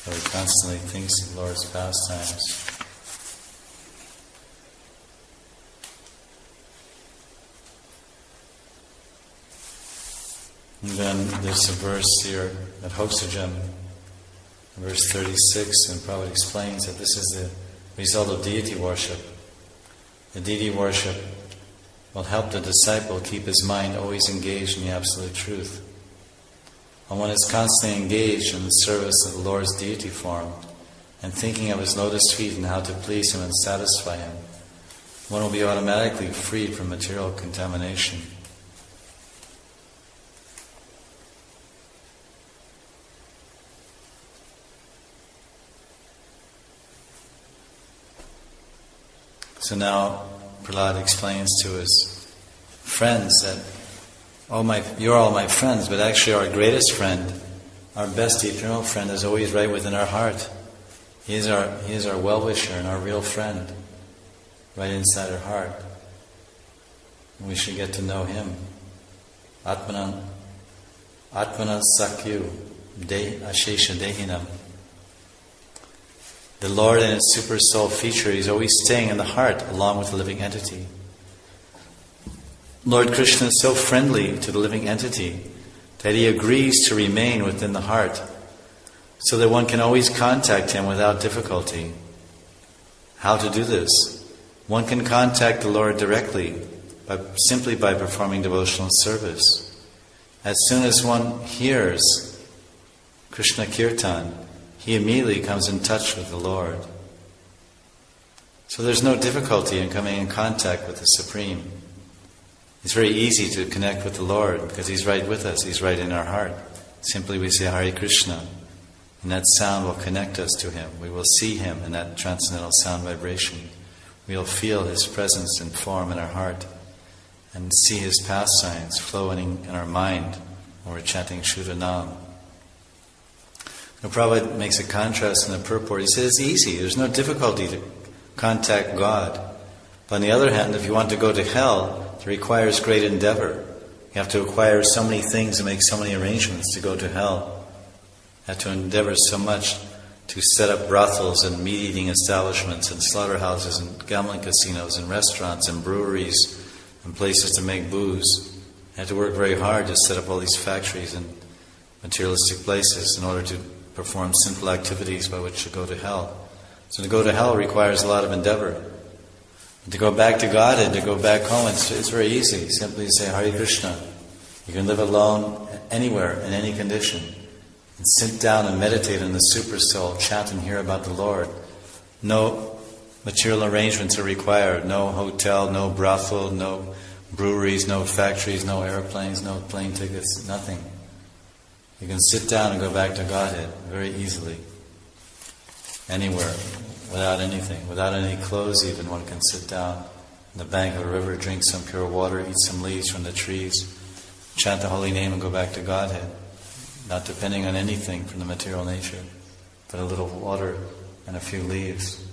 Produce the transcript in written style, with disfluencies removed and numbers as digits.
So he constantly thinks of the Lord's pastimes. And then there's a verse here at Hoksajam, verse 36, and Prabhupada explains that this is the result of deity worship. The deity worship will help the disciple keep his mind always engaged in the absolute truth. When one is constantly engaged in the service of the Lord's deity form and thinking of His lotus feet and how to please Him and satisfy Him, one will be automatically freed from material contamination. So now Prahlad explains to his friends that, you're all my friends, but actually our greatest friend, our best eternal friend, is always right within our heart. He is our well-wisher and our real friend, right inside our heart. And we should get to know Him. Atmana Sakyu Ashesha Dehinam. The Lord in His super soul feature, He's always staying in the heart along with the living entity. Lord Krishna is so friendly to the living entity that He agrees to remain within the heart so that one can always contact Him without difficulty. How to do this? One can contact the Lord directly simply by performing devotional service. As soon as one hears Krishna Kirtan, he immediately comes in touch with the Lord. So there's no difficulty in coming in contact with the Supreme. It's very easy to connect with the Lord because He's right with us, He's right in our heart. Simply we say Hare Krishna, and that sound will connect us to Him. We will see Him in that transcendental sound vibration. We will feel His presence and form in our heart and see His pastimes flowing in our mind when we're chanting Shuddhanam. Now, Prabhupada makes a contrast in the purport. He says it's easy, there's no difficulty to contact God. But on the other hand, if you want to go to hell, it requires great endeavor. You have to acquire so many things and make so many arrangements to go to hell. You have to endeavor so much to set up brothels and meat-eating establishments and slaughterhouses and gambling casinos and restaurants and breweries and places to make booze. You have to work very hard to set up all these factories and materialistic places in order to perform sinful activities by which to go to hell. So to go to hell requires a lot of endeavor. To go back to Godhead, to go back home, it's very easy. Simply say Hare Krishna. You can live alone anywhere, in any condition. And sit down and meditate in the Super Soul, chant and hear about the Lord. No material arrangements are required. No hotel, no brothel, no breweries, no factories, no airplanes, no plane tickets, nothing. You can sit down and go back to Godhead very easily. Anywhere. Without anything, without any clothes even, one can sit down on the bank of a river, drink some pure water, eat some leaves from the trees, chant the holy name and go back to Godhead, not depending on anything from the material nature, but a little water and a few leaves.